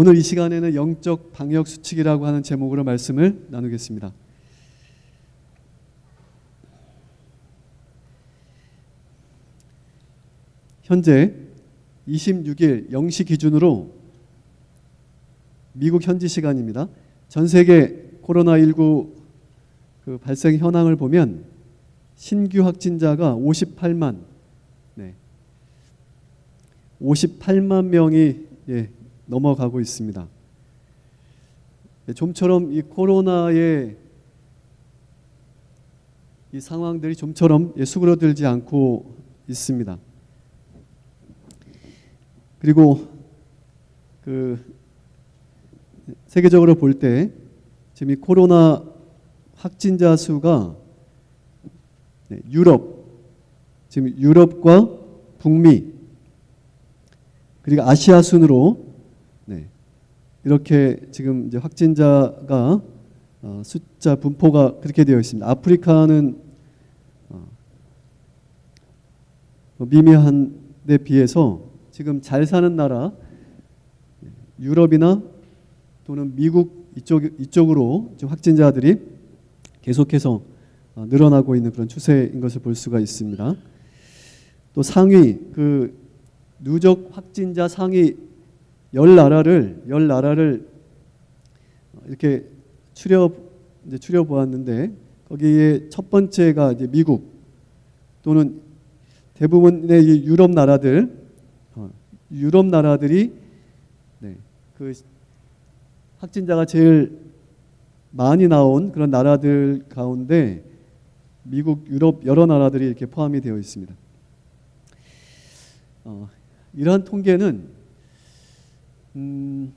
오늘 이 시간에는 영적 방역 수칙이라고 하는 제목으로 말씀을 나누겠습니다. 현재 26일 0시 기준으로 미국 현지 시간입니다. 전 세계 코로나19 그 발생 현황을 보면 신규 확진자가 58만 명이 넘어가고 있습니다. 좀처럼 이 코로나의 이 상황들이 좀처럼 수그러들지 않고 있습니다. 그리고 그 세계적으로 볼 때 지금 이 코로나 확진자 수가 지금 유럽과 북미 그리고 아시아 순으로 이렇게 지금 이제 확진자가 숫자 분포가 그렇게 되어 있습니다. 아프리카는 미미한 데 비해서 지금 잘 사는 나라 유럽이나 또는 미국 이쪽으로 지금 확진자들이 계속해서 늘어나고 있는 그런 추세인 것을 볼 수가 있습니다. 또 상위 그 누적 확진자 상위 10나라를 이렇게 추려 보았는데 거기에 첫 번째가 이제 미국 또는 대부분의 이 유럽 나라들이 그 확진자가 제일 많이 나온 그런 나라들 가운데 미국, 유럽 여러 나라들이 이렇게 포함이 되어 있습니다. 이러한 통계는 이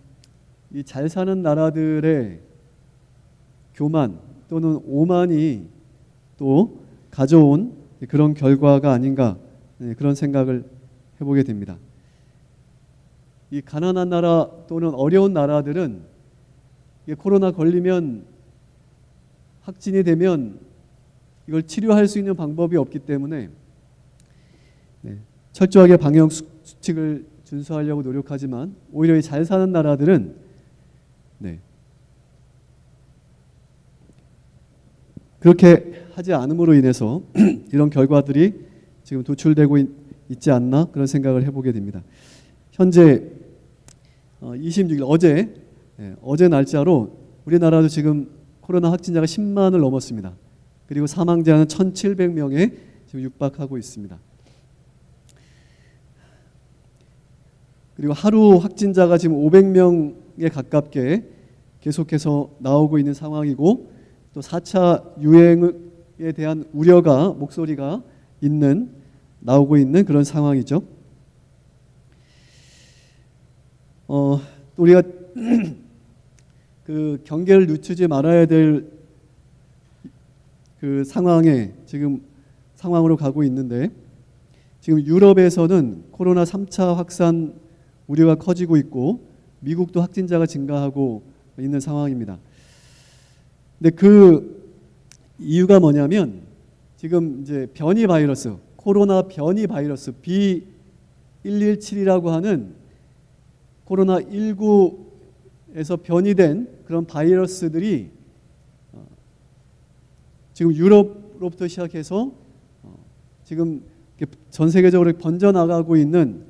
잘 사는 나라들의 교만 또는 오만이 또 가져온 그런 결과가 아닌가 그런 생각을 해보게 됩니다. 이 가난한 나라 또는 어려운 나라들은 코로나 걸리면 확진이 되면 이걸 치료할 수 있는 방법이 없기 때문에 철저하게 방역 수칙을 준수하려고 노력하지만 오히려 이 잘 사는 나라들은 그렇게 하지 않음으로 인해서 이런 결과들이 지금 도출되고 있지 않나 그런 생각을 해보게 됩니다. 현재 26일 어제 날짜로 우리나라도 지금 코로나 확진자가 10만을 넘었습니다. 그리고 사망자는 1,700명에 지금 육박하고 있습니다. 그리고 하루 확진자가 지금 500명에 가깝게 계속해서 나오고 있는 상황이고 또 4차 유행에 대한 목소리가 나오고 있는 그런 상황이죠. 또 우리가 그 경계를 늦추지 말아야 될 그 상황으로 가고 있는데 지금 유럽에서는 코로나 3차 확산 우려가 커지고 있고 미국도 확진자가 증가하고 있는 상황입니다. 근데 그 이유가 뭐냐면 지금 이제 변이 바이러스, 코로나 변이 바이러스 B117이라고 하는 코로나19에서 변이된 그런 바이러스들이 지금 유럽으로부터 시작해서 지금 전 세계적으로 번져나가고 있는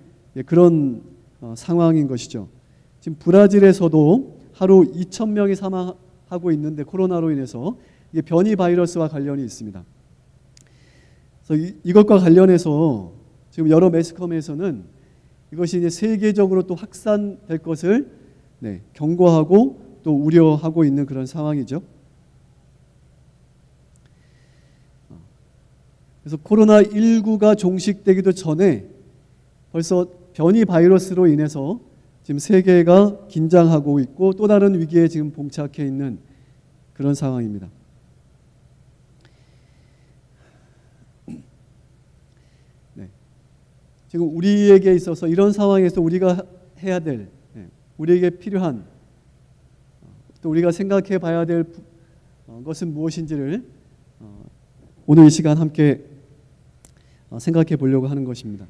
그런 상황인 것이죠. 지금 브라질에서도 하루 2,000명이 사망하고 있는데 코로나로 인해서 이게 변이 바이러스와 관련이 있습니다. 그래서 이것과 관련해서 지금 여러 매스컴에서는 이것이 이제 세계적으로 또 확산될 것을 경고하고 또 우려하고 있는 그런 상황이죠. 그래서 코로나19가 종식되기도 전에 벌써 변이 바이러스로 인해서 지금 세계가 긴장하고 있고 또 다른 위기에 지금 봉착해 있는 그런 상황입니다. 지금 우리에게 있어서 이런 상황에서 우리가 해야 될, 우리에게 필요한, 또 우리가 생각해 봐야 될 것은 무엇인지를 오늘 이 시간 함께 생각해 보려고 하는 것입니다.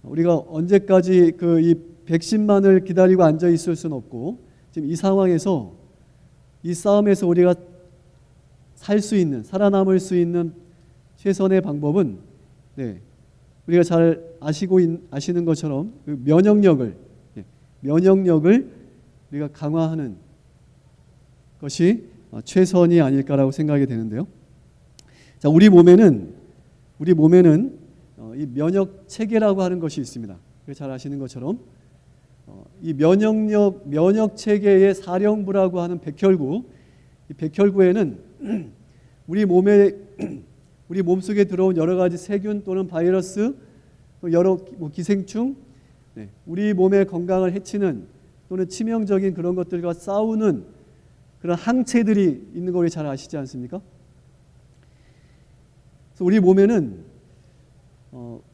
우리가 언제까지 이 백신만을 기다리고 앉아 있을 수는 없고 지금 이 상황에서 이 싸움에서 우리가 살아남을 수 있는 최선의 방법은 우리가 잘 아시는 것처럼 그 면역력을 우리가 강화하는 것이 최선이 아닐까라고 생각이 되는데요. 자, 우리 몸에는 이 면역 체계라고 하는 것이 있습니다. 잘 아시는 것처럼 이 면역 체계의 사령부라고 하는 백혈구, 이 백혈구에는 우리 몸속에 들어온 여러 가지 세균 또는 바이러스, 또 여러 기생충, 우리 몸의 건강을 해치는 또는 치명적인 그런 것들과 싸우는 그런 항체들이 있는 걸 잘 아시지 않습니까? 그래서 우리 몸에는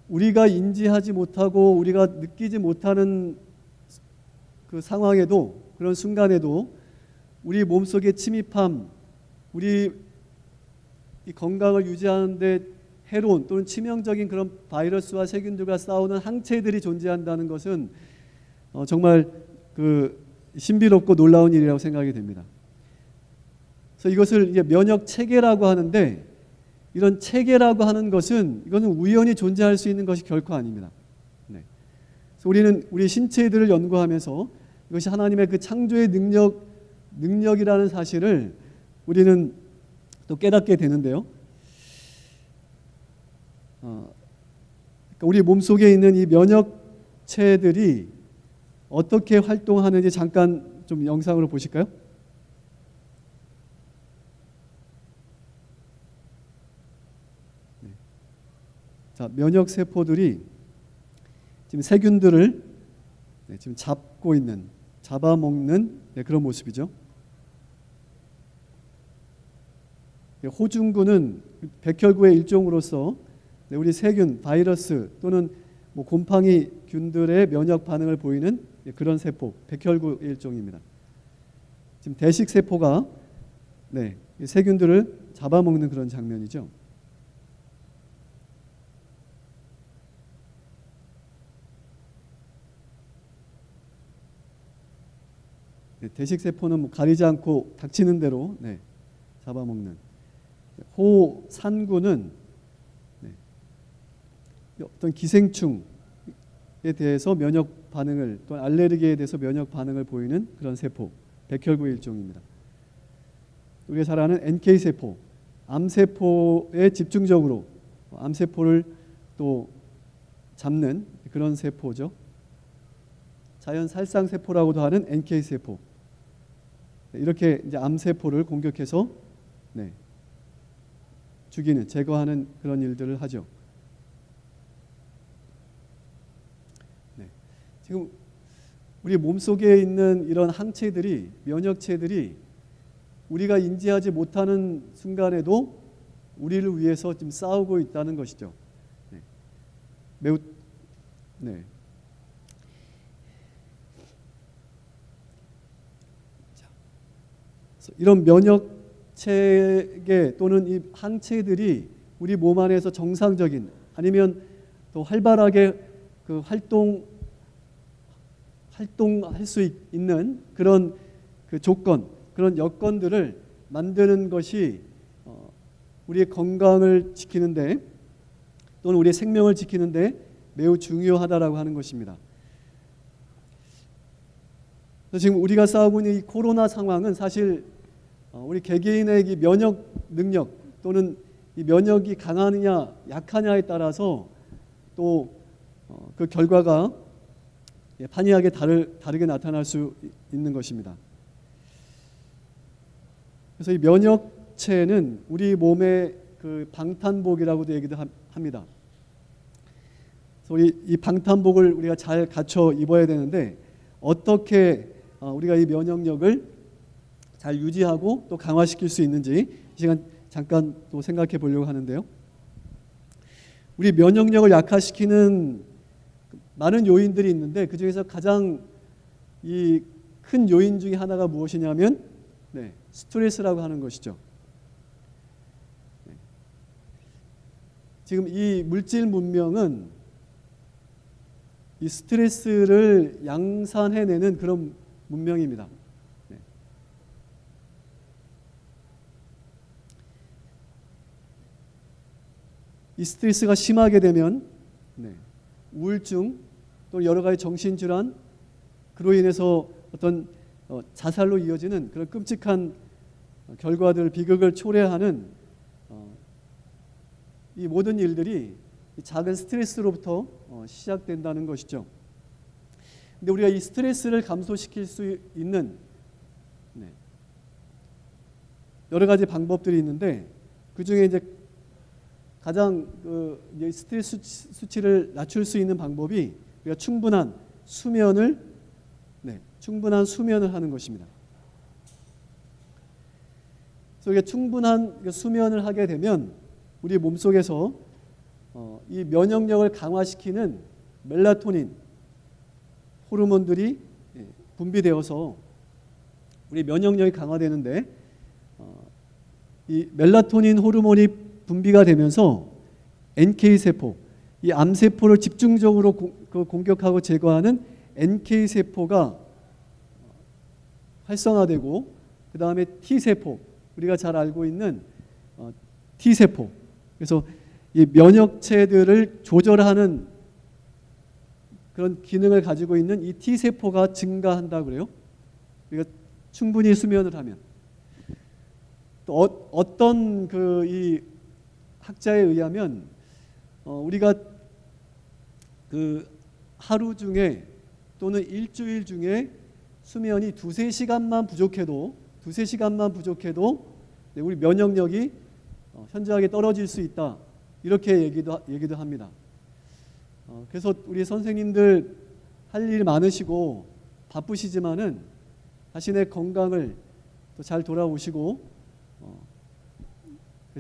우리가 인지하지 못하고 우리가 느끼지 못하는 그 상황에도, 그런 순간에도 우리 몸속에 침입함, 우리 이 건강을 유지하는 데 해로운 또는 치명적인 그런 바이러스와 세균들과 싸우는 항체들이 존재한다는 것은 정말 그 신비롭고 놀라운 일이라고 생각이 됩니다. 그래서 이것을 이제 면역 체계라고 하는데, 이런 체계라고 하는 것은 이거는 우연히 존재할 수 있는 것이 결코 아닙니다. 네. 그래서 우리는 우리 신체들을 연구하면서 이것이 하나님의 그 창조의 능력이라는 사실을 우리는 또 깨닫게 되는데요. 그러니까 우리 몸속에 있는 이 면역체들이 어떻게 활동하는지 잠깐 좀 영상으로 보실까요? 자, 면역 세포들이 지금 세균들을 지금 잡아먹는 그런 모습이죠. 호중구는 백혈구의 일종으로서 우리 세균, 바이러스 또는 곰팡이균들의 면역 반응을 보이는 그런 세포, 백혈구의 일종입니다. 지금 대식 세포가 세균들을 잡아먹는 그런 장면이죠. 대식 세포는 가리지 않고 닥치는 대로 잡아먹는. 호산구는 어떤 기생충에 대해서 면역 반응을, 또는 알레르기에 대해서 면역 반응을 보이는 그런 세포, 백혈구의 일종입니다. 우리가 잘 아는 NK 세포, 암세포에 집중적으로 암세포를 또 잡는 그런 세포죠. 자연 살상 세포라고도 하는 NK 세포. 이렇게 이제 암세포를 공격해서 죽이는, 제거하는 그런 일들을 하죠. 지금 우리 몸속에 있는 이런 항체들이, 면역체들이 우리가 인지하지 못하는 순간에도 우리를 위해서 지금 싸우고 있다는 것이죠. 매우 이런 면역체계 또는 이 항체들이 우리 몸 안에서 정상적인, 아니면 또 활발하게 그 활동할 수 있는 그런 그 조건, 그런 여건들을 만드는 것이 우리의 건강을 지키는데 또는 우리의 생명을 지키는데 매우 중요하다라고 하는 것입니다. 지금 우리가 싸우고 있는 이 코로나 상황은 사실 우리 개개인의 이 면역 능력 또는 이 면역이 강하느냐 약하냐에 따라서 또 그 결과가 판이하게 다르게 나타날 수 있는 것입니다. 그래서 이 면역체는 우리 몸의 그 방탄복이라고도 얘기도 합니다. 그래서 이 방탄복을 우리가 잘 갖춰 입어야 되는데, 어떻게 우리가 이 면역력을 잘 유지하고 또 강화시킬 수 있는지 이 시간 잠깐 또 생각해 보려고 하는데요. 우리 면역력을 약화시키는 많은 요인들이 있는데, 그 중에서 가장 이 큰 요인 중에 하나가 무엇이냐면 스트레스라고 하는 것이죠. 지금 이 물질 문명은 이 스트레스를 양산해내는 그런 문명입니다. 이 스트레스가 심하게 되면 우울증 또 여러 가지 정신질환 그로 인해서 어떤 자살로 이어지는 그런 끔찍한 결과들 비극을 초래하는 이 모든 일들이 작은 스트레스로부터 시작된다는 것이죠. 근데 우리가 이 스트레스를 감소시킬 수 있는 여러 가지 방법들이 있는데 그 중에 이제 가장 스트레스 수치를 낮출 수 있는 방법이 우리가 충분한 수면을 하는 것입니다. 그래서 우리가 충분한 수면을 하게 되면 우리 몸속에서 이 면역력을 강화시키는 멜라토닌 호르몬들이 분비되어서 우리 면역력이 강화되는데 이 멜라토닌 호르몬이 분비가 되면서 NK세포, 이 암세포를 집중적으로 공격하고 제거하는 NK세포가 활성화되고 그 다음에 T세포, 우리가 잘 알고 있는 T세포, 그래서 이 면역체들을 조절하는 그런 기능을 가지고 있는 이 T세포가 증가한다고 그래요. 우리가 충분히 수면을 하면. 또 어떤 이 학자에 의하면 우리가 그 하루 중에 또는 일주일 중에 수면이 두세 시간만 부족해도 우리 면역력이 현저하게 떨어질 수 있다. 이렇게 얘기도 합니다. 그래서 우리 선생님들 할 일 많으시고 바쁘시지만은 자신의 건강을 또 잘 돌아오시고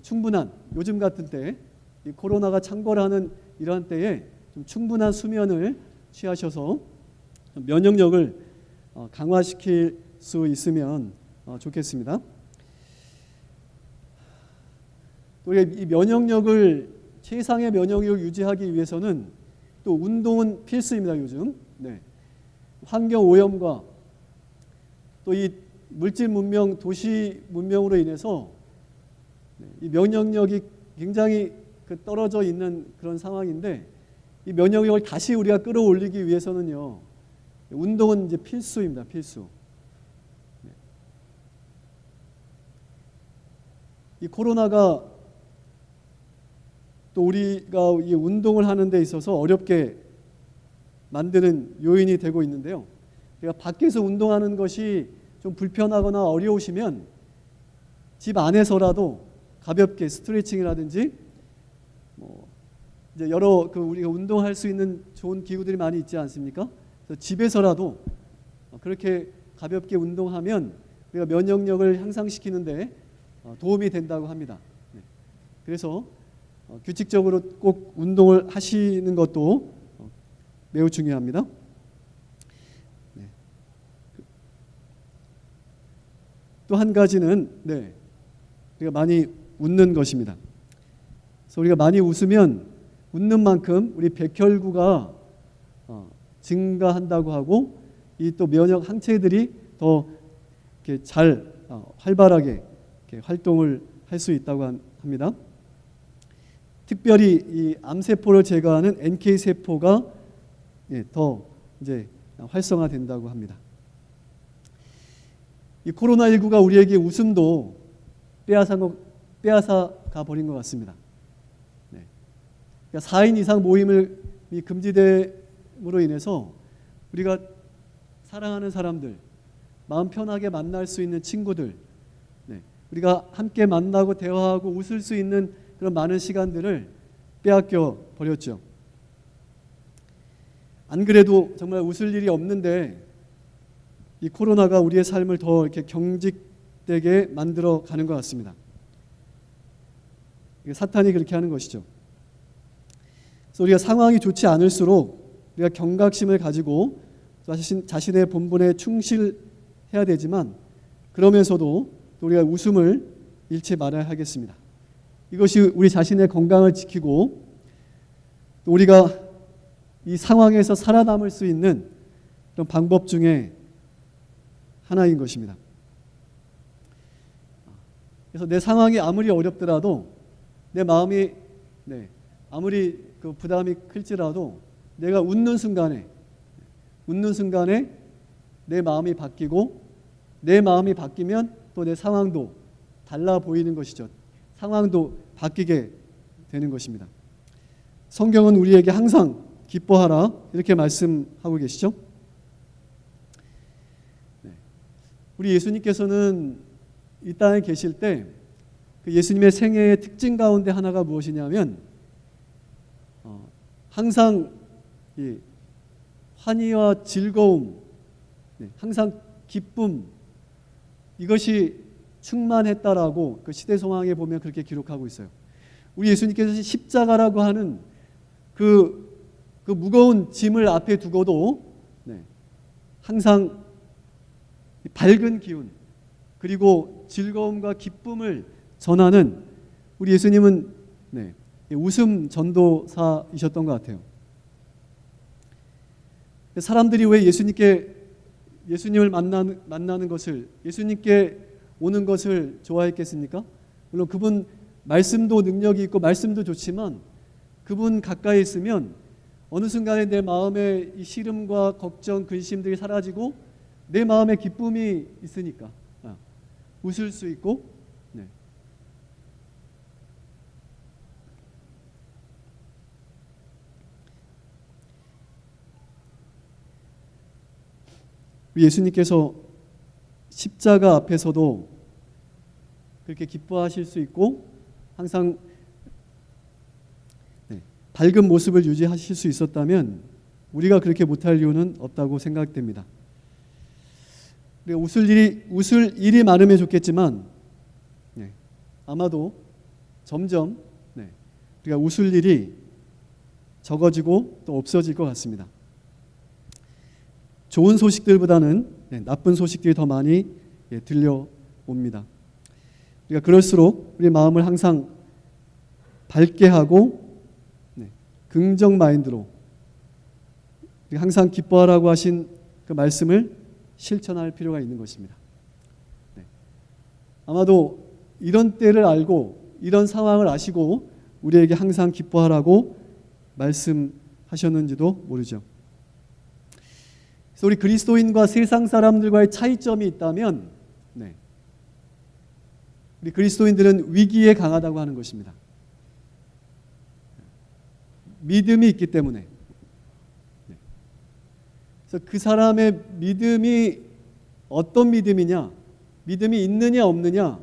충분한 요즘 같은 때 이 코로나가 창궐하는 이러한 때에 좀 충분한 수면을 취하셔서 면역력을 강화시킬 수 있으면 좋겠습니다. 또 이 면역력을 최상의 면역력을 유지하기 위해서는 또 운동은 필수입니다. 요즘 환경 오염과 또 이 물질 문명, 도시 문명으로 인해서 이 면역력이 굉장히 떨어져 있는 그런 상황인데 이 면역력을 다시 우리가 끌어올리기 위해서는요, 운동은 이제 필수입니다. 필수. 이 코로나가 또 우리가 이 운동을 하는 데 있어서 어렵게 만드는 요인이 되고 있는데요. 그러니까 밖에서 운동하는 것이 좀 불편하거나 어려우시면 집 안에서라도 가볍게 스트레칭이라든지 이제 여러 우리가 운동할 수 있는 좋은 기구들이 많이 있지 않습니까? 그래서 집에서라도 그렇게 가볍게 운동하면 우리가 면역력을 향상시키는데 도움이 된다고 합니다. 그래서 규칙적으로 꼭 운동을 하시는 것도 매우 중요합니다. 또 한 가지는 우리가 많이 웃는 것입니다. 그래서 우리가 많이 웃으면 웃는 만큼 우리 백혈구가 증가한다고 하고 이 또 면역 항체들이 더 이렇게 잘 활발하게 이렇게 활동을 할 수 있다고 합니다. 특별히 이 암세포를 제거하는 NK 세포가 더 이제 활성화된다고 합니다. 이 코로나19가 우리에게 웃음도 빼앗아가 버린 것 같습니다. 그러니까 4인 이상 모임을 금지됨으로 인해서 우리가 사랑하는 사람들, 마음 편하게 만날 수 있는 친구들, 우리가 함께 만나고 대화하고 웃을 수 있는 그런 많은 시간들을 빼앗겨 버렸죠. 안 그래도 정말 웃을 일이 없는데 이 코로나가 우리의 삶을 더 이렇게 경직되게 만들어 가는 것 같습니다. 사탄이 그렇게 하는 것이죠. 그래서 우리가 상황이 좋지 않을수록 우리가 경각심을 가지고 자신의 본분에 충실해야 되지만 그러면서도 우리가 웃음을 잃지 말아야 하겠습니다. 이것이 우리 자신의 건강을 지키고 또 우리가 이 상황에서 살아남을 수 있는 그런 방법 중에 하나인 것입니다. 그래서 내 상황이 아무리 어렵더라도 내 마음이 아무리 그 부담이 클지라도 내가 웃는 순간에 내 마음이 바뀌고, 내 마음이 바뀌면 또 내 상황도 달라 보이는 것이죠. 상황도 바뀌게 되는 것입니다. 성경은 우리에게 항상 기뻐하라 이렇게 말씀하고 계시죠. 우리 예수님께서는 이 땅에 계실 때 그 예수님의 생애의 특징 가운데 하나가 무엇이냐면 항상 이 환희와 즐거움, 항상 기쁨, 이것이 충만했다라고 그 시대 성황에 보면 그렇게 기록하고 있어요. 우리 예수님께서 십자가라고 하는 그 무거운 짐을 앞에 두고도 항상 밝은 기운 그리고 즐거움과 기쁨을 전하는 우리 예수님은 웃음 전도사이셨던 것 같아요. 사람들이 왜 예수님을 만나는 것을, 예수님께 오는 것을 좋아했겠습니까? 물론 그분 말씀도 능력이 있고 말씀도 좋지만 그분 가까이 있으면 어느 순간에 내 마음의 이 시름과 걱정, 근심들이 사라지고 내 마음에 기쁨이 있으니까 웃을 수 있고, 예수님께서 십자가 앞에서도 그렇게 기뻐하실 수 있고 항상 밝은 모습을 유지하실 수 있었다면 우리가 그렇게 못할 이유는 없다고 생각됩니다. 우리가 웃을 일이 많으면 좋겠지만 아마도 점점 우리가 웃을 일이 적어지고 또 없어질 것 같습니다. 좋은 소식들보다는 나쁜 소식들이 더 많이 들려옵니다. 우리가 그럴수록 우리 마음을 항상 밝게 하고 긍정 마인드로 항상 기뻐하라고 하신 그 말씀을 실천할 필요가 있는 것입니다. 아마도 이런 때를 알고 이런 상황을 아시고 우리에게 항상 기뻐하라고 말씀하셨는지도 모르죠. 그래서 우리 그리스도인과 세상 사람들과의 차이점이 있다면 우리 그리스도인들은 위기에 강하다고 하는 것입니다. 믿음이 있기 때문에. 그래서 그 사람의 믿음이 어떤 믿음이냐, 믿음이 있느냐 없느냐,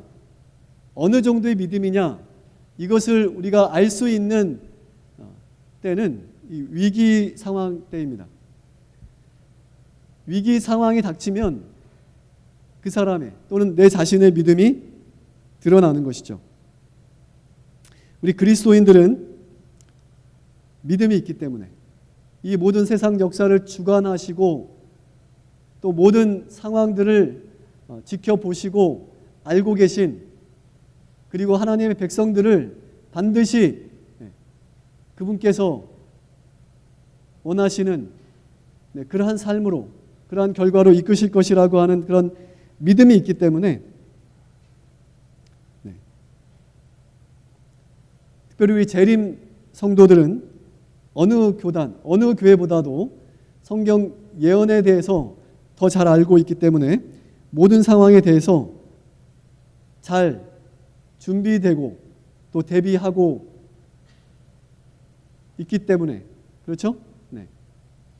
어느 정도의 믿음이냐, 이것을 우리가 알 수 있는 때는 이 위기 상황 때입니다. 위기 상황이 닥치면 그 사람의 또는 내 자신의 믿음이 드러나는 것이죠. 우리 그리스도인들은 믿음이 있기 때문에 이 모든 세상 역사를 주관하시고 또 모든 상황들을 지켜보시고 알고 계신, 그리고 하나님의 백성들을 반드시 그분께서 원하시는 그러한 삶으로, 그러한 결과로 이끄실 것이라고 하는 그런 믿음이 있기 때문에 특별히 우리 재림 성도들은 어느 교단, 어느 교회보다도 성경 예언에 대해서 더 잘 알고 있기 때문에 모든 상황에 대해서 잘 준비되고 또 대비하고 있기 때문에, 그렇죠?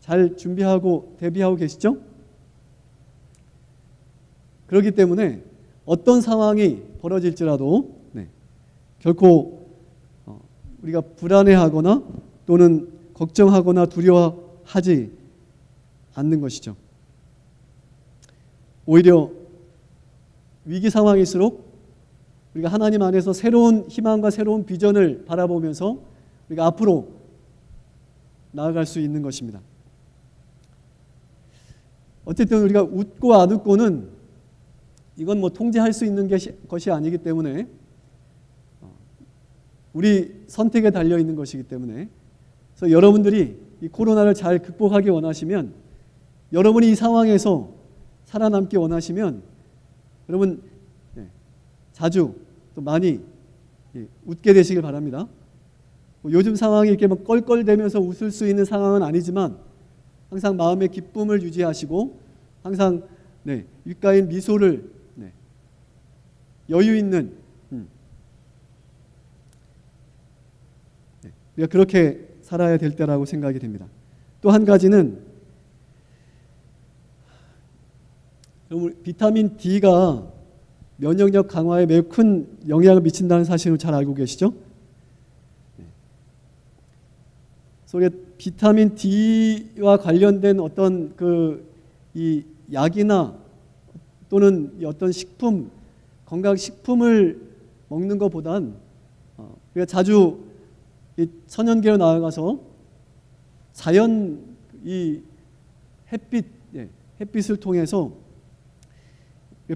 잘 준비하고 대비하고 계시죠? 그렇기 때문에 어떤 상황이 벌어질지라도 결코 우리가 불안해하거나 또는 걱정하거나 두려워하지 않는 것이죠. 오히려 위기 상황일수록 우리가 하나님 안에서 새로운 희망과 새로운 비전을 바라보면서 우리가 앞으로 나아갈 수 있는 것입니다. 어쨌든 우리가 웃고 안 웃고는 이건 통제할 수 있는 것이 아니기 때문에 우리 선택에 달려 있는 것이기 때문에, 그래서 여러분들이 이 코로나를 잘 극복하기 원하시면, 여러분이 이 상황에서 살아남기 원하시면 여러분 자주 또 많이 웃게 되시길 바랍니다. 뭐 요즘 상황이 이렇게 막 껄껄대면서 웃을 수 있는 상황은 아니지만 항상 마음의 기쁨을 유지하시고 항상 윗가인 미소를 여유 있는 우리가 그렇게 살아야 될 때라고 생각이 됩니다. 또 한 가지는 비타민 D가 면역력 강화에 매우 큰 영향을 미친다는 사실을 잘 알고 계시죠? 그래서 비타민 D와 관련된 어떤 이 약이나 또는 어떤 식품, 건강식품을 먹는 것보단 우리가 자주 이 천연계로 나아가서 자연 이 햇빛을 통해서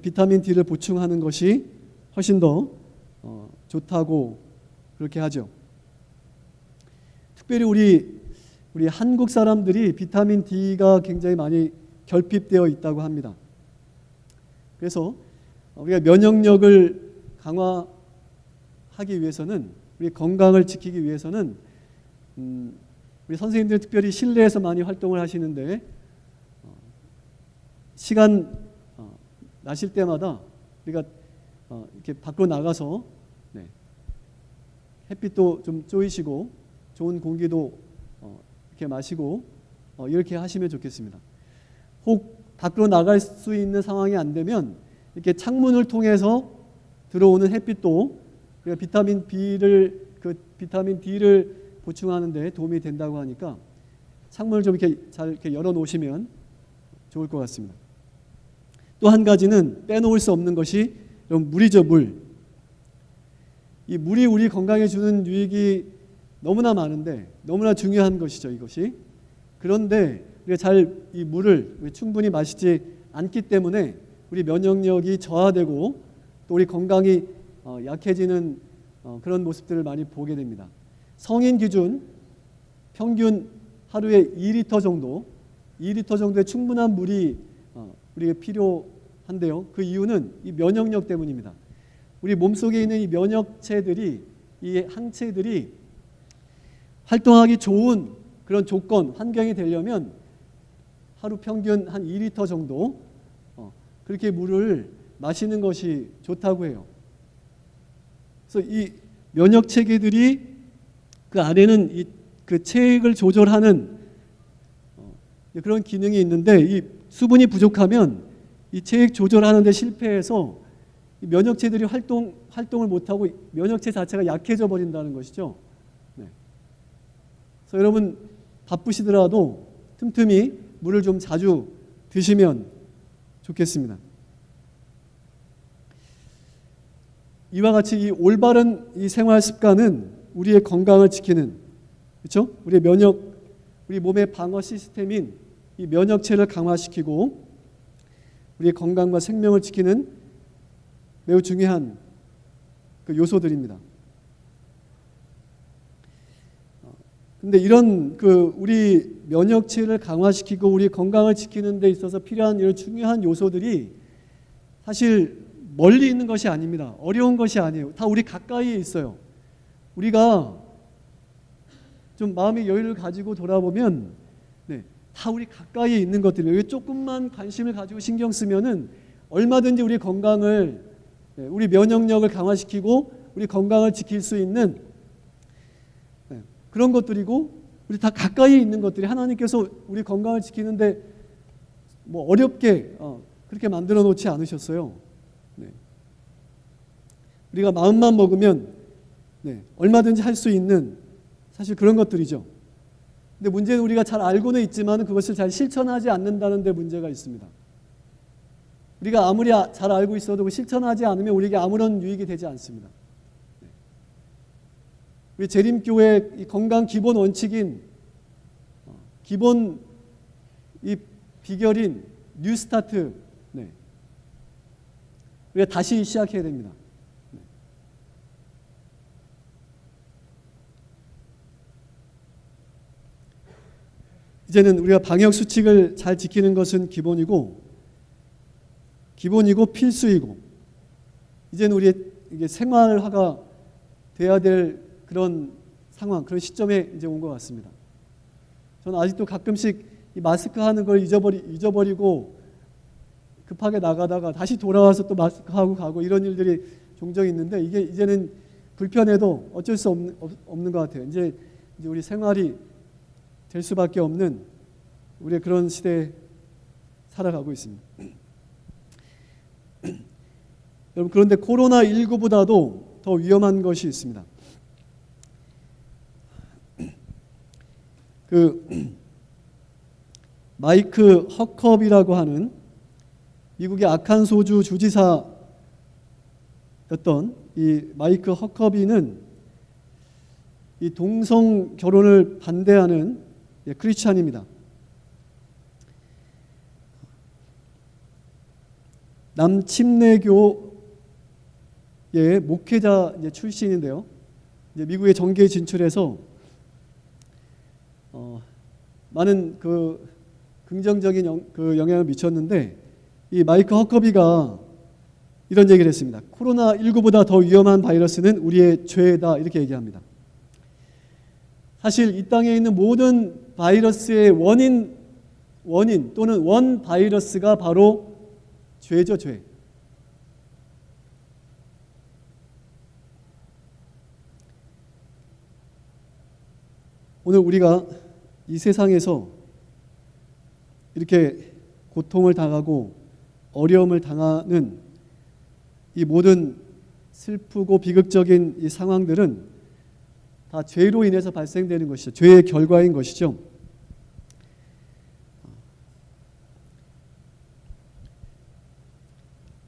비타민 D를 보충하는 것이 훨씬 더 좋다고 그렇게 하죠. 특별히 우리 한국 사람들이 비타민 D가 굉장히 많이 결핍되어 있다고 합니다. 그래서 우리가 면역력을 강화하기 위해서는, 우리 건강을 지키기 위해서는 우리 선생님들 특별히 실내에서 많이 활동을 하시는데 시간 나실 때마다 우리가 이렇게 밖으로 나가서 햇빛도 좀 쬐이시고 좋은 공기도 이렇게 마시고 이렇게 하시면 좋겠습니다. 혹 밖으로 나갈 수 있는 상황이 안 되면 이렇게 창문을 통해서 들어오는 햇빛도 우리가 비타민 D를 보충하는 데 도움이 된다고 하니까 창문을 좀 이렇게 잘 이렇게 열어 놓으시면 좋을 것 같습니다. 또 한 가지는 빼놓을 수 없는 것이 물이죠, 물. 이 물이 우리 건강에 주는 유익이 너무나 많은데 너무나 중요한 것이죠, 이것이. 그런데 우리가 이 물을 충분히 마시지 않기 때문에 우리 면역력이 저하되고 또 우리 건강이 약해지는 그런 모습들을 많이 보게 됩니다. 성인 기준 평균 하루에 2리터 정도의 충분한 물이 우리에게 필요한데요. 그 이유는 이 면역력 때문입니다. 우리 몸속에 있는 이 면역체들이, 이 항체들이 활동하기 좋은 그런 조건, 환경이 되려면 하루 평균 한 2리터 정도 그렇게 물을 마시는 것이 좋다고 해요. 그래서 이 면역 체계들이 그 안에는 그 체액을 조절하는 그런 기능이 있는데 이 수분이 부족하면 이 체액 조절하는 데 실패해서 이 면역체들이 활동을 못하고 면역체 자체가 약해져 버린다는 것이죠. 그래서 여러분 바쁘시더라도 틈틈이 물을 좀 자주 드시면 좋겠습니다. 이와 같이 이 올바른 이 생활 습관은 우리의 건강을 지키는, 그렇죠? 우리 몸의 방어 시스템인 이 면역체를 강화시키고 우리의 건강과 생명을 지키는 매우 중요한 그 요소들입니다. 근데 이런 우리 면역체를 강화시키고 우리 건강을 지키는 데 있어서 필요한 이런 중요한 요소들이 사실 멀리 있는 것이 아닙니다. 어려운 것이 아니에요. 다 우리 가까이에 있어요. 우리가 좀 마음의 여유를 가지고 돌아보면 다 우리 가까이에 있는 것들이에요. 조금만 관심을 가지고 신경 쓰면은 얼마든지 우리 건강을, 우리 면역력을 강화시키고 우리 건강을 지킬 수 있는 그런 것들이고 우리 다 가까이에 있는 것들이 하나님께서 우리 건강을 지키는데 뭐 어렵게 그렇게 만들어 놓지 않으셨어요. 우리가 마음만 먹으면 얼마든지 할 수 있는 사실 그런 것들이죠. 근데 문제는 우리가 잘 알고는 있지만 그것을 잘 실천하지 않는다는 데 문제가 있습니다. 우리가 아무리 잘 알고 있어도 실천하지 않으면 우리에게 아무런 유익이 되지 않습니다. 우리 재림교회 건강 기본 원칙인 기본 이 비결인 뉴스타트, 우리가 다시 시작해야 됩니다. 이제는 우리가 방역 수칙을 잘 지키는 것은 기본이고 필수이고 이제는 우리의 이게 생활화가 돼야 될 그런 상황, 그런 시점에 이제 온 것 같습니다. 저는 아직도 가끔씩 이 마스크 하는 걸 잊어버리고 급하게 나가다가 다시 돌아와서 또 마스크 하고 가고 이런 일들이 종종 있는데, 이게 이제는 불편해도 어쩔 수 없는 것 같아요. 이제 우리 생활이 될 수밖에 없는 우리의 그런 시대에 살아가고 있습니다. 여러분, 그런데 코로나19보다도 더 위험한 것이 있습니다. 마이크 허컵이라고 하는 미국의 아칸소주 주지사였던 이 마이크 허커비는 이 동성 결혼을 반대하는 크리스찬입니다. 남침례교의 목회자 출신인데요. 이제 미국의 정계에 진출해서 많은 긍정적인 영향을 미쳤는데, 이 마이크 허커비가 이런 얘기를 했습니다. 코로나19보다 더 위험한 바이러스는 우리의 죄다, 이렇게 얘기합니다. 사실 이 땅에 있는 모든 바이러스의 원인 또는 원 바이러스가 바로 죄죠, 죄. 오늘 우리가 이 세상에서 이렇게 고통을 당하고 어려움을 당하는 이 모든 슬프고 비극적인 이 상황들은 다 죄로 인해서 발생되는 것이죠. 죄의 결과인 것이죠.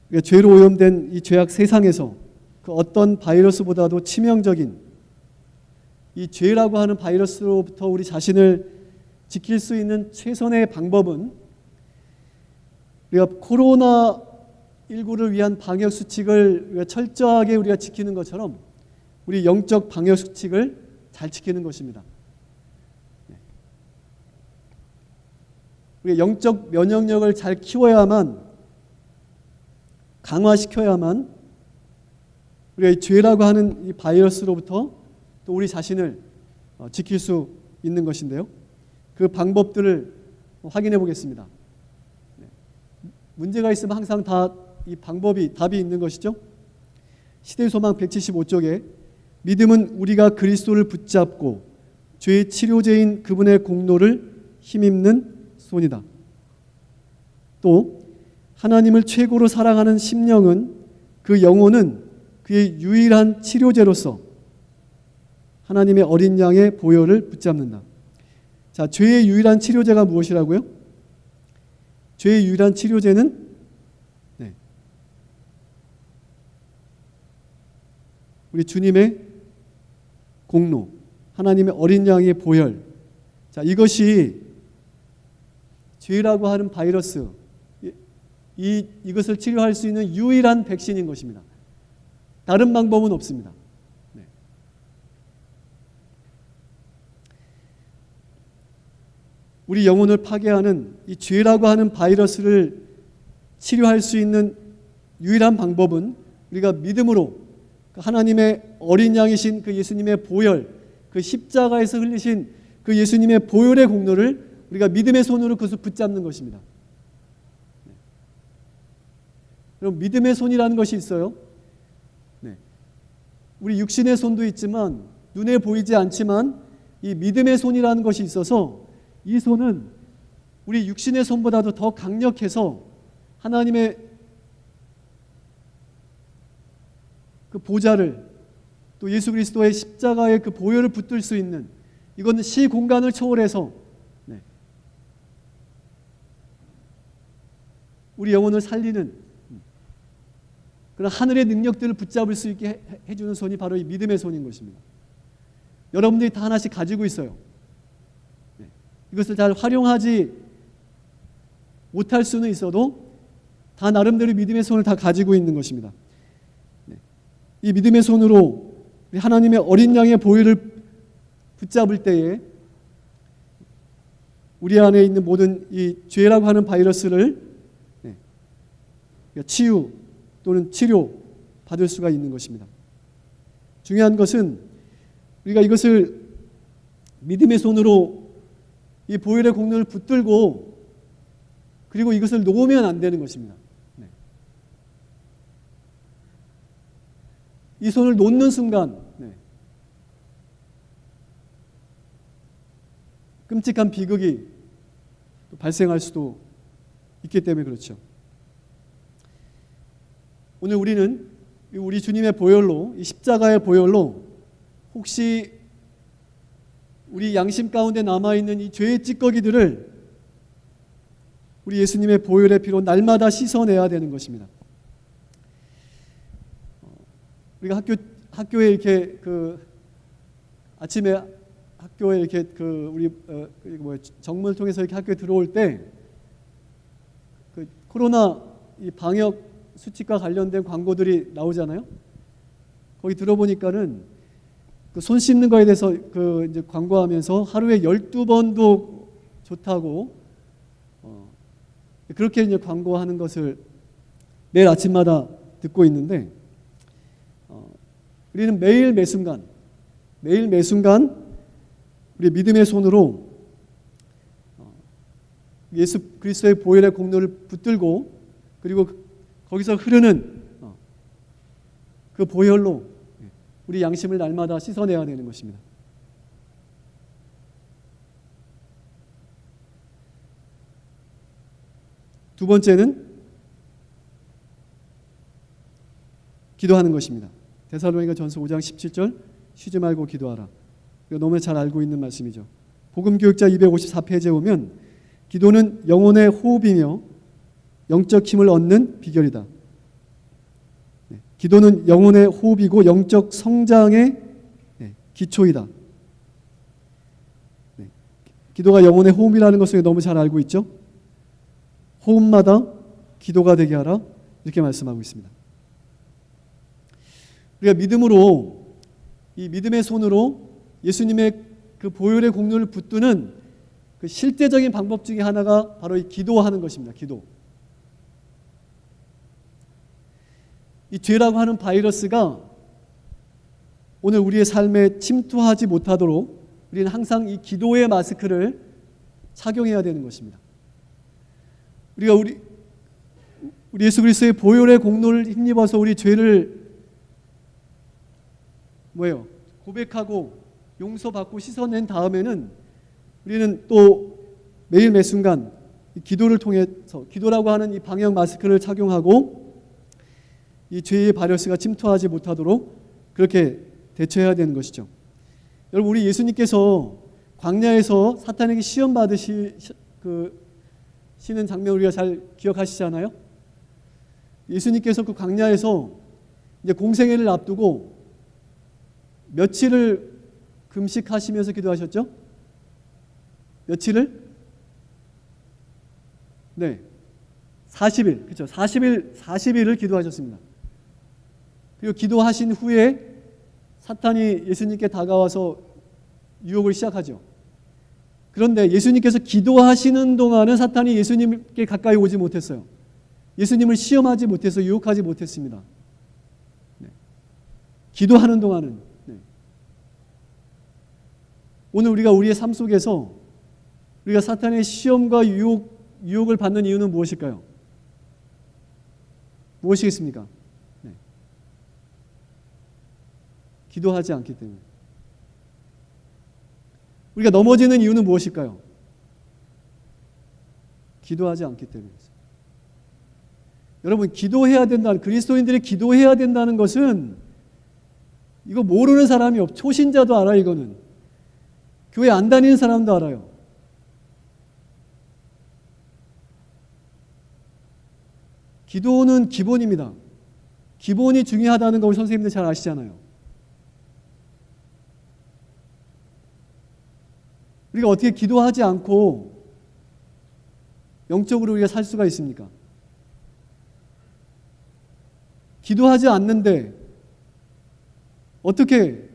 그러니까 죄로 오염된 이 죄악 세상에서 그 어떤 바이러스보다도 치명적인 이 죄라고 하는 바이러스로부터 우리 자신을 지킬 수 있는 최선의 방법은, 우리가 코로나19를 위한 방역 수칙을 철저하게 우리가 지키는 것처럼 우리 영적 방역 수칙을 잘 지키는 것입니다. 우리가 영적 면역력을 잘 키워야만, 강화시켜야만 우리가 이 죄라고 하는 이 바이러스로부터 또 우리 자신을 지킬 수 있는 것인데요. 그 방법들을 확인해 보겠습니다. 문제가 있으면 항상 다 이 답이 있는 것이죠. 시대소망 175쪽에 믿음은 우리가 그리스도를 붙잡고 죄의 치료제인 그분의 공로를 힘입는 손이다. 또 하나님을 최고로 사랑하는 심령은, 그 영혼은 그의 유일한 치료제로서 하나님의 어린 양의 보혈을 붙잡는다. 자, 죄의 유일한 치료제가 무엇이라고요? 죄의 유일한 치료제는 우리 주님의 공로, 하나님의 어린 양의 보혈. 자, 이것이 죄라고 하는 바이러스, 이것을 치료할 수 있는 유일한 백신인 것입니다. 다른 방법은 없습니다. 우리 영혼을 파괴하는 이 죄라고 하는 바이러스를 치료할 수 있는 유일한 방법은 우리가 믿음으로 하나님의 어린 양이신 그 예수님의 보혈, 그 십자가에서 흘리신 그 예수님의 보혈의 공로를 우리가 믿음의 손으로 그것을 붙잡는 것입니다. 그럼 믿음의 손이라는 것이 있어요. 우리 육신의 손도 있지만, 눈에 보이지 않지만 이 믿음의 손이라는 것이 있어서, 이 손은 우리 육신의 손보다도 더 강력해서 하나님의 그 보좌를, 또 예수 그리스도의 십자가의 그 보혈을 붙들 수 있는, 이건 시공간을 초월해서 우리 영혼을 살리는 그런 하늘의 능력들을 붙잡을 수 있게 해주는 손이 바로 이 믿음의 손인 것입니다. 여러분들이 다 하나씩 가지고 있어요. 이것을 잘 활용하지 못할 수는 있어도 다 나름대로 믿음의 손을 다 가지고 있는 것입니다. 이 믿음의 손으로 하나님의 어린 양의 보혈을 붙잡을 때에 우리 안에 있는 모든 이 죄라고 하는 바이러스를 치유 또는 치료 받을 수가 있는 것입니다. 중요한 것은 우리가 이것을 믿음의 손으로 이 보혈의 공로를 붙들고 그리고 이것을 놓으면 안 되는 것입니다. 네. 이 손을 놓는 순간 끔찍한 비극이 발생할 수도 있기 때문에 그렇죠. 오늘 우리는 우리 주님의 보혈로, 이 십자가의 보혈로 혹시 우리 양심 가운데 남아있는 이 죄의 찌꺼기들을 우리 예수님의 보혈의 피로 날마다 씻어내야 되는 것입니다. 우리가 학교에 이렇게 아침에 학교에 이렇게 우리 정문을 통해서 이렇게 학교에 들어올 때 코로나 이 방역 수칙과 관련된 광고들이 나오잖아요. 거기 들어보니까는 손 씻는 거에 대해서 이제 광고하면서 하루에 12번도 좋다고 그렇게 이제 광고하는 것을 매일 아침마다 듣고 있는데 우리는 매일 매순간 우리 믿음의 손으로 예수 그리스도의 보혈의 공로를 붙들고 그리고 거기서 흐르는 그 보혈로 우리 양심을 날마다 씻어내야 되는 것입니다. 두 번째는 기도하는 것입니다. 데살로니가전서 5장 17절 쉬지 말고 기도하라. 이거 너무 잘 알고 있는 말씀이죠. 복음교육자 254페이지에 보면 기도는 영혼의 호흡이며 영적 힘을 얻는 비결이다. 기도는 영혼의 호흡이고 영적 성장의 기초이다. 기도가 영혼의 호흡이라는 것을 너무 잘 알고 있죠. 호흡마다 기도가 되게 하라 이렇게 말씀하고 있습니다. 우리가 믿음으로 이 믿음의 손으로 예수님의 그 보혈의 공로를 붙드는 그 실제적인 방법 중에 하나가 바로 이 기도하는 것입니다. 기도. 이 죄라고 하는 바이러스가 오늘 우리의 삶에 침투하지 못하도록 우리는 항상 이 기도의 마스크를 착용해야 되는 것입니다. 우리가 우리 예수 그리스도의 보혈의 공로를 힘입어서 우리 죄를 고백하고 용서받고 씻어낸 다음에는 우리는 또 매일 매순간 기도를 통해서 기도라고 하는 이 방역 마스크를 착용하고 이 죄의 바이러스가 침투하지 못하도록 그렇게 대처해야 되는 것이죠. 여러분 우리 예수님께서 광야에서 사탄에게 시험 받으시는 장면 우리가 잘 기억하시잖아요. 예수님께서 그 광야에서 이제 공생애를 앞두고 며칠을 금식하시면서 기도하셨죠? 며칠을? 40일. 그렇죠. 40일을 기도하셨습니다. 그리고 기도하신 후에 사탄이 예수님께 다가와서 유혹을 시작하죠. 그런데 예수님께서 기도하시는 동안은 사탄이 예수님께 가까이 오지 못했어요. 예수님을 시험하지 못해서 유혹하지 못했습니다. 기도하는 동안은. 오늘 우리가 우리의 삶 속에서 우리가 사탄의 시험과 유혹을 받는 이유는 무엇일까요? 무엇이겠습니까? 기도하지 않기 때문에. 우리가 넘어지는 이유는 무엇일까요? 기도하지 않기 때문이죠. 여러분 기도해야 된다는 그리스도인들이 기도해야 된다는 것은 이거 모르는 사람이 없죠. 초신자도 알아 이거는. 교회 안 다니는 사람도 알아요. 기도는 기본입니다. 기본이 중요하다는 거 우리 선생님들 잘 아시잖아요. 우리가 어떻게 기도하지 않고 영적으로 우리가 살 수가 있습니까? 기도하지 않는데 어떻게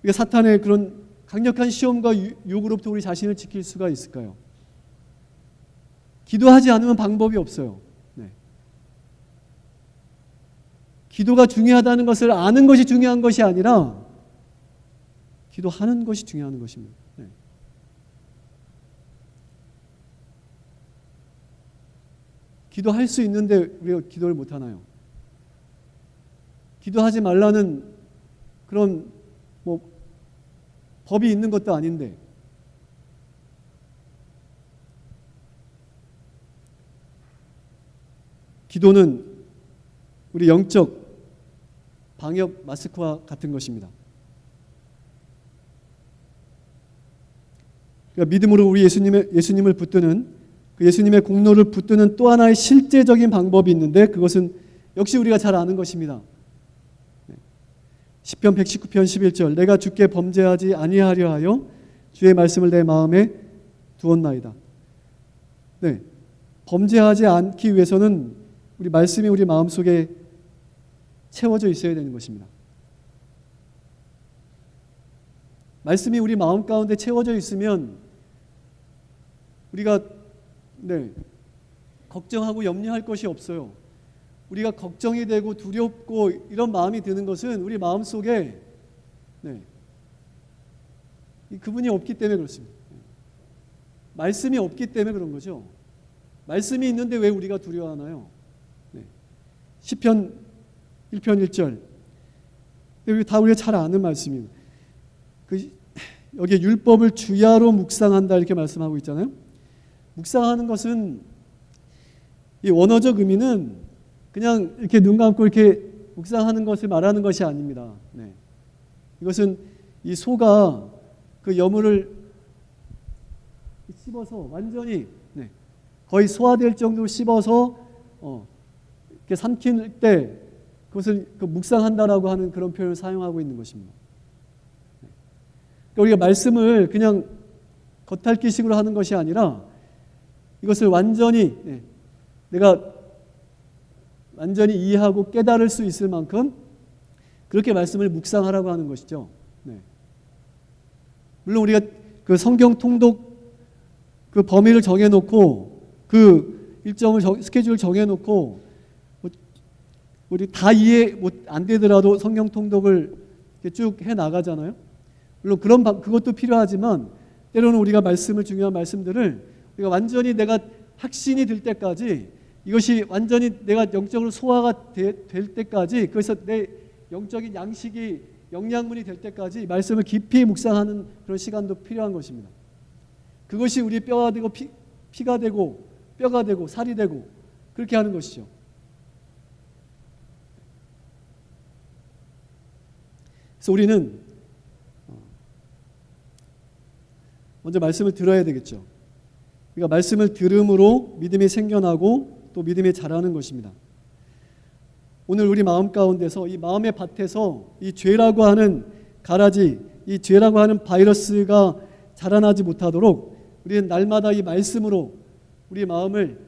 우리가 사탄의 그런 강력한 시험과 유혹으로부터 우리 자신을 지킬 수가 있을까요? 기도하지 않으면 방법이 없어요. 기도가 중요하다는 것을 아는 것이 중요한 것이 아니라 기도하는 것이 중요한 것입니다. 네. 기도할 수 있는데 우리가 기도를 못 하나요? 기도하지 말라는 그런 뭐 법이 있는 것도 아닌데 기도는 우리 영적 방역 마스크와 같은 것입니다. 그러니까 믿음으로 우리 예수님을 붙드는 그 예수님의 공로를 붙드는 또 하나의 실제적인 방법이 있는데 그것은 역시 우리가 잘 아는 것입니다. 시편 119편 11절 내가 주께 범죄하지 아니하려 하여 주의 말씀을 내 마음에 두었나이다. 네, 범죄하지 않기 위해서는 우리 말씀이 우리 마음속에 채워져 있어야 되는 것입니다. 말씀이 우리 마음 가운데 채워져 있으면 우리가 걱정하고 염려할 것이 없어요. 우리가 걱정이 되고 두렵고 이런 마음이 드는 것은 우리 마음속에 그분이 없기 때문에 그렇습니다. 말씀이 없기 때문에 그런 거죠. 말씀이 있는데 왜 우리가 두려워하나요? 시편 1편 1절 다 우리가 잘 아는 말씀입니다. 여기에 율법을 주야로 묵상한다 이렇게 말씀하고 있잖아요. 묵상하는 것은 이 원어적 의미는 그냥 이렇게 눈 감고 이렇게 묵상하는 것을 말하는 것이 아닙니다. 네. 이것은 이 소가 그 여물을 씹어서 완전히 거의 소화될 정도로 씹어서 이렇게 삼킬 때 그것을 묵상한다라고 하는 그런 표현을 사용하고 있는 것입니다. 그러니까 우리가 말씀을 그냥 겉핥기식으로 하는 것이 아니라 이것을 완전히 내가 완전히 이해하고 깨달을 수 있을 만큼 그렇게 말씀을 묵상하라고 하는 것이죠. 물론 우리가 그 성경 통독 그 범위를 정해놓고 그 일정을 스케줄을 정해놓고 우리 다 이해 안 되더라도 성경 통독을 쭉 해 나가잖아요. 물론 그것도 필요하지만 때로는 우리가 중요한 말씀들을 우리가 완전히 내가 확신이 들 때까지 이것이 완전히 내가 영적으로 소화가 될 때까지 그래서 내 영적인 양식이 영양분이 될 때까지 말씀을 깊이 묵상하는 그런 시간도 필요한 것입니다. 그것이 우리 뼈가 되고 피가 되고 뼈가 되고 살이 되고 그렇게 하는 것이죠. 그래서 우리는 먼저 말씀을 들어야 되겠죠. 그러니까 말씀을 들음으로 믿음이 생겨나고 또 믿음이 자라는 것입니다. 오늘 우리 마음 가운데서 이 마음의 밭에서 이 죄라고 하는 가라지, 이 죄라고 하는 바이러스가 자라나지 못하도록 우리는 날마다 이 말씀으로 우리 마음을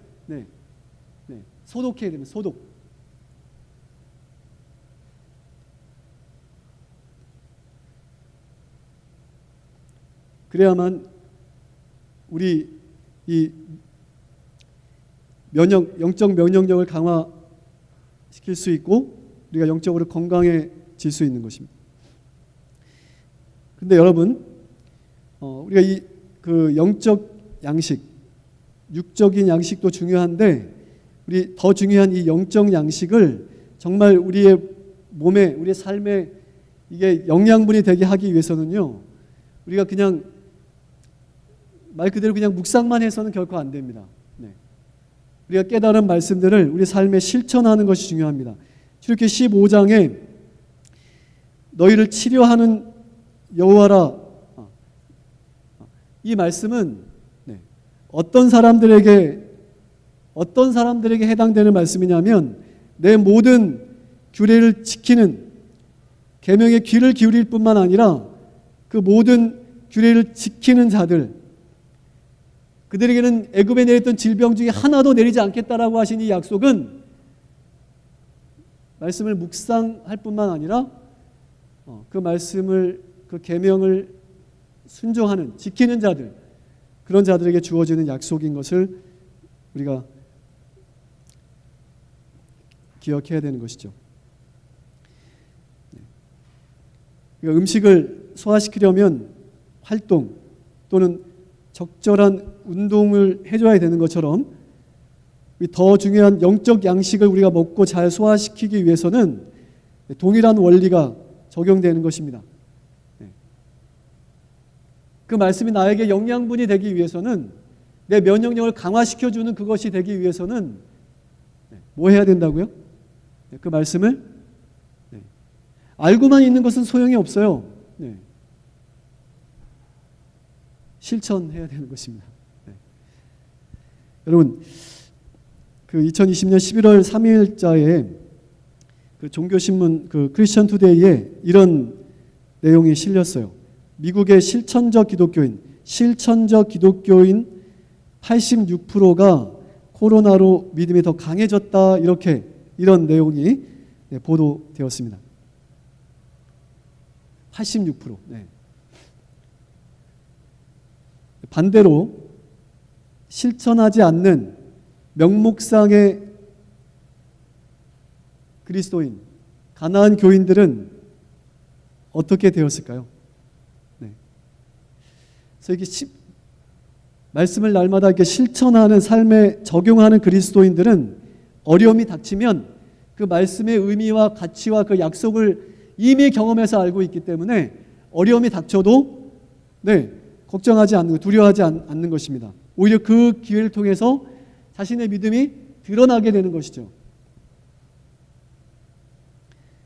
소독해야 됩니다. 소독. 그래야만 우리 이 영적 면역력을 강화시킬 수 있고 우리가 영적으로 건강해질 수 있는 것입니다. 근데 여러분, 우리가 그 영적 양식, 육적인 양식도 중요한데 우리 더 중요한 이 영적 양식을 정말 우리의 몸에, 우리의 삶에 이게 영양분이 되게 하기 위해서는요, 우리가 그냥 말 그대로 그냥 묵상만 해서는 결코 안 됩니다. 우리가 깨달은 말씀들을 우리 삶에 실천하는 것이 중요합니다. 출애굽기 15장에 너희를 치료하는 여호와라, 이 말씀은 어떤 사람들에게 해당되는 말씀이냐면 내 모든 규례를 지키는 계명에 귀를 기울일 뿐만 아니라 그 모든 규례를 지키는 자들, 그들에게는 애굽에 내렸던 질병 중에 하나도 내리지 않겠다라고 하신 이 약속은 말씀을 묵상할 뿐만 아니라 그 말씀을, 그 계명을 순종하는, 지키는 자들, 그런 자들에게 주어지는 약속인 것을 우리가 기억해야 되는 것이죠. 그러니까 음식을 소화시키려면 활동 또는 적절한 운동을 해줘야 되는 것처럼 더 중요한 영적 양식을 우리가 먹고 잘 소화시키기 위해서는 동일한 원리가 적용되는 것입니다. 그 말씀이 나에게 영양분이 되기 위해서는, 내 면역력을 강화시켜주는 그것이 되기 위해서는 뭐 해야 된다고요? 그 말씀을 알고만 있는 것은 소용이 없어요. 실천해야 되는 것입니다. 여러분, 그 2020년 11월 3일자에 그 종교신문 그 크리스천 투데이에 이런 내용이 실렸어요. 미국의 실천적 기독교인 86%가 코로나로 믿음이 더 강해졌다, 이런 내용이 보도되었습니다. 86%. 반대로 실천하지 않는 명목상의 그리스도인, 가나안 교인들은 어떻게 되었을까요? 그래서 이게 말씀을 날마다 이렇게 실천하는 삶에 적용하는 그리스도인들은 어려움이 닥치면 그 말씀의 의미와 가치와 그 약속을 이미 경험해서 알고 있기 때문에 어려움이 닥쳐도 걱정하지 않고 두려워하지 않는 것입니다. 오히려 그 기회를 통해서 자신의 믿음이 드러나게 되는 것이죠.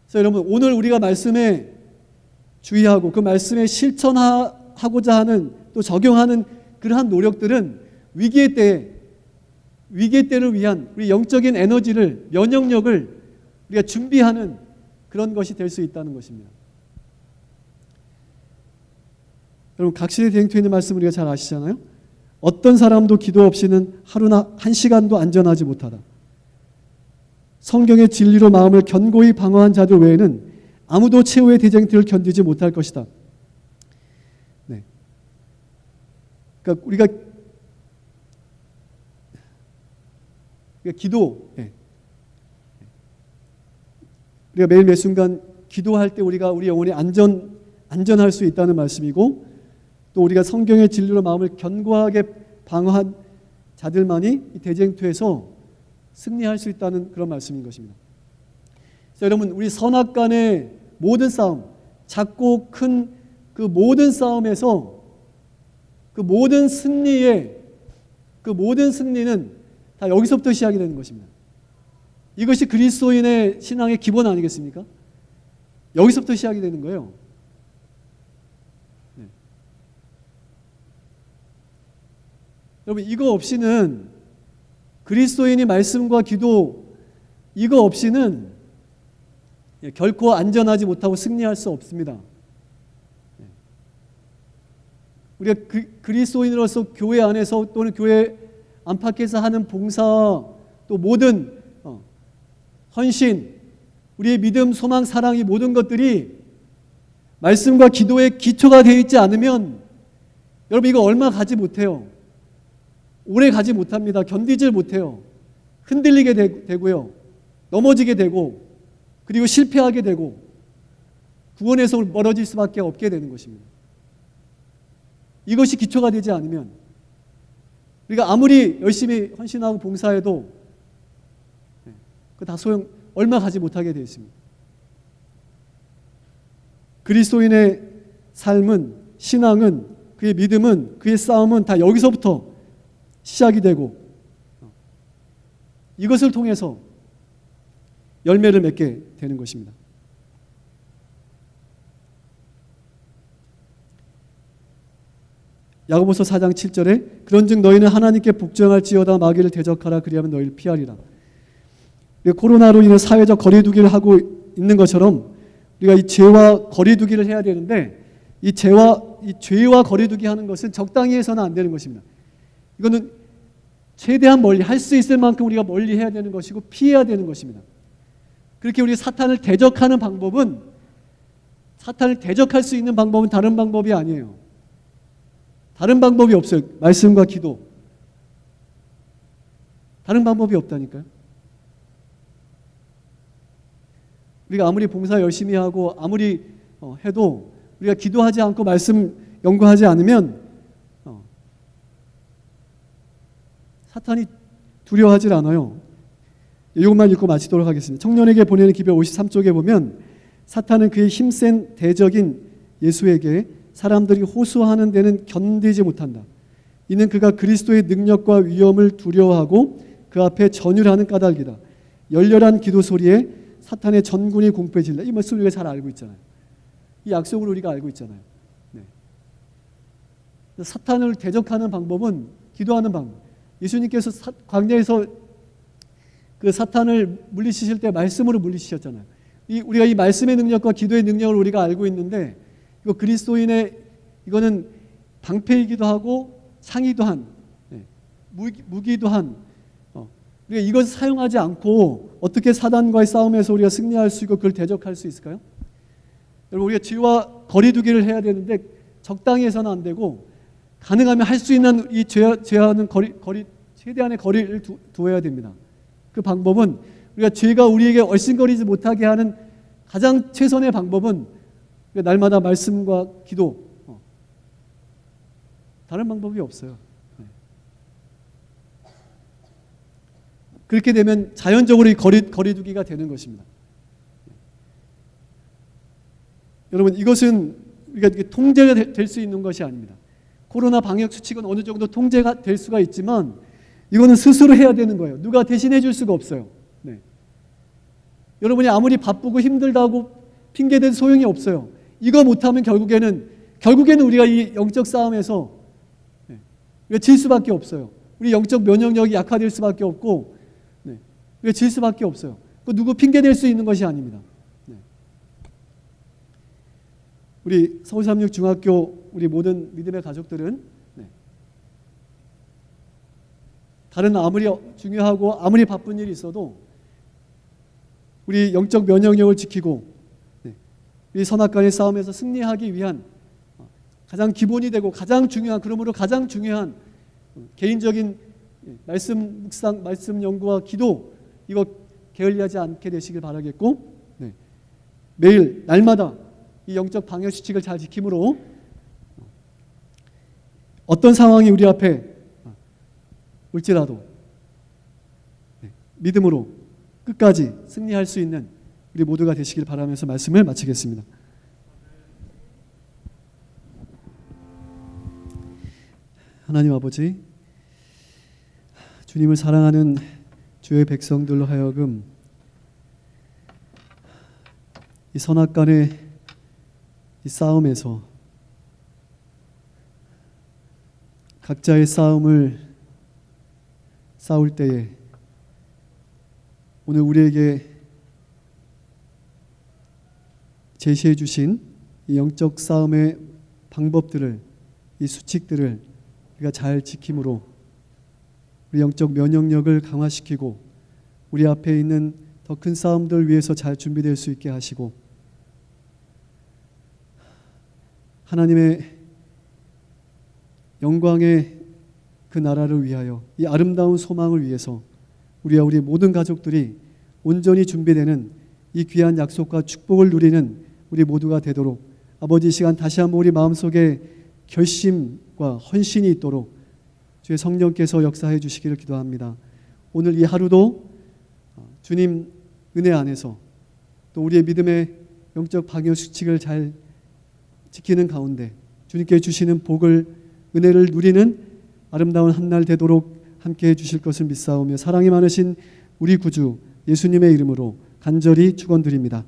그래서 여러분, 오늘 우리가 말씀에 주의하고 그 말씀에 실천하고자 하는, 또 적용하는 그러한 노력들은 위기의 때를 위한 우리 영적인 에너지를, 면역력을 우리가 준비하는 그런 것이 될 수 있다는 것입니다. 여러분, 각신의 대행투에 있는 말씀 우리가 잘 아시잖아요. 어떤 사람도 기도 없이는 하루나 한 시간도 안전하지 못하다. 성경의 진리로 마음을 견고히 방어한 자들 외에는 아무도 최후의 대쟁투를 견디지 못할 것이다. 그러니까 우리가 기도, 우리가 매일 매 순간 기도할 때 우리 영혼이 안전할 수 있다는 말씀이고, 또 우리가 성경의 진리로 마음을 견고하게 방어한 자들만이 이 대쟁투에서 승리할 수 있다는 그런 말씀인 것입니다. 그래서 여러분, 우리 선악간의 모든 싸움, 작고 큰 그 모든 싸움에서 그 모든 승리는 다 여기서부터 시작이 되는 것입니다. 이것이 그리스도인의 신앙의 기본 아니겠습니까? 여기서부터 시작이 되는 거예요. 여러분, 이거 없이는, 그리스도인이 말씀과 기도, 이거 없이는 결코 안전하지 못하고 승리할 수 없습니다. 우리가 그리스도인으로서 교회 안에서 또는 교회 안팎에서 하는 봉사, 또 모든 헌신, 우리의 믿음, 소망, 사랑, 이 모든 것들이 말씀과 기도의 기초가 되어 있지 않으면 여러분, 이거 얼마 가지 못해요. 오래 가지 못합니다. 견디질 못해요. 흔들리게 되고요. 넘어지게 되고, 그리고 실패하게 되고, 구원에서 멀어질 수밖에 없게 되는 것입니다. 이것이 기초가 되지 않으면 우리가 아무리 열심히 헌신하고 봉사해도 그 다 얼마 가지 못하게 되어 있습니다. 그리스도인의 삶은, 신앙은, 그의 믿음은, 그의 싸움은 다 여기서부터 시작이 되고, 이것을 통해서 열매를 맺게 되는 것입니다. 야고보서 4장 7절에 그런즉 너희는 하나님께 복종할지어다 마귀를 대적하라 그리하면 너희를 피하리라. 코로나로 인해 사회적 거리두기를 하고 있는 것처럼 우리가 이 죄와 거리두기를 해야 되는데, 이 죄와 거리두기 하는 것은 적당히 해서는 안 되는 것입니다. 이거는 최대한 멀리, 할 수 있을 만큼 우리가 멀리 해야 되는 것이고 피해야 되는 것입니다. 그렇게 우리 사탄을 대적하는 방법은, 사탄을 대적할 수 있는 방법은 다른 방법이 아니에요. 다른 방법이 없어요. 말씀과 기도. 다른 방법이 없다니까요. 우리가 아무리 봉사 열심히 하고 아무리 해도 우리가 기도하지 않고 말씀 연구하지 않으면 사탄이 두려워하지 않아요. 이것만 읽고 마치도록 하겠습니다. 청년에게 보내는 기별 53쪽에 보면 사탄은 그의 힘센 대적인 예수에게 사람들이 호소하는 데는 견디지 못한다. 이는 그가 그리스도의 능력과 위엄을 두려워하고 그 앞에 전율하는 까닭이다. 열렬한 기도 소리에 사탄의 전군이 공포해진다. 이 말씀 우리가 잘 알고 있잖아요. 이 약속을 우리가 알고 있잖아요. 네. 사탄을 대적하는 방법은 기도하는 방법. 예수님께서 광야에서 그 사탄을 물리치실 때 말씀으로 물리치셨잖아요. 우리가 이 말씀의 능력과 기도의 능력을 우리가 알고 있는데 이거 그리스도인의 이거는 방패이기도 하고 창이기도 한 무기도 한 우리가 이것을 사용하지 않고 어떻게 사단과의 싸움에서 우리가 승리할 수 있고 그걸 대적할 수 있을까요? 여러분 우리가 죄와 거리두기를 해야 되는데 적당히 해서는 안 되고 가능하면 할 수 있는 이 죄와는 최대한의 거리를 두어야 됩니다. 그 방법은 우리가 죄가 우리에게 얼씬거리지 못하게 하는 가장 최선의 방법은 날마다 말씀과 기도, 다른 방법이 없어요. 그렇게 되면 자연적으로 이 거리두기가 되는 것입니다. 여러분 이것은 우리가 통제가 될 수 있는 것이 아닙니다. 코로나 방역 수칙은 어느 정도 통제가 될 수가 있지만 이거는 스스로 해야 되는 거예요. 누가 대신해 줄 수가 없어요. 네. 여러분이 아무리 바쁘고 힘들다고 핑계대도 소용이 없어요. 이거 못하면 결국에는 우리가 이 영적 싸움에서 우리가 질 수밖에 없어요. 우리 영적 면역력이 약화될 수밖에 없고 우리가 질 수밖에 없어요. 누구 핑계댈 수 있는 것이 아닙니다. 우리 서울36 중학교 우리 모든 믿음의 가족들은 다른 아무리 중요하고 아무리 바쁜 일이 있어도 우리 영적 면역력을 지키고 우리 선악간의 싸움에서 승리하기 위한 가장 기본이 되고 가장 중요한 그러므로 가장 중요한 개인적인 말씀 묵상, 말씀 연구와 기도 이거 게을리하지 않게 되시길 바라겠고 매일 날마다 이 영적 방역 수칙을 잘 지킴으로 어떤 상황이 우리 앞에 올지라도 믿음으로 끝까지 승리할 수 있는 우리 모두가 되시길 바라면서 말씀을 마치겠습니다. 하나님 아버지, 주님을 사랑하는 주의 백성들로 하여금 이 선악간의 이 싸움에서 각자의 싸움을 싸울 때에 오늘 우리에게 제시해 주신 이 영적 싸움의 방법들을 이 수칙들을 우리가 잘 지킴으로 우리 영적 면역력을 강화시키고 우리 앞에 있는 더 큰 싸움들 위해서 잘 준비될 수 있게 하시고 하나님의 영광의 그 나라를 위하여 이 아름다운 소망을 위해서 우리와 우리 모든 가족들이 온전히 준비되는 이 귀한 약속과 축복을 누리는 우리 모두가 되도록 아버지 이 시간 다시 한번 우리 마음속에 결심과 헌신이 있도록 주의 성령께서 역사해 주시기를 기도합니다. 오늘 이 하루도 주님 은혜 안에서 또 우리의 믿음의 영적 방역 수칙을 잘 지키는 가운데 주님께 주시는 복을 은혜를 누리는 아름다운 한날 되도록 함께해 주실 것을 믿사오며 사랑이 많으신 우리 구주 예수님의 이름으로 간절히 축원드립니다.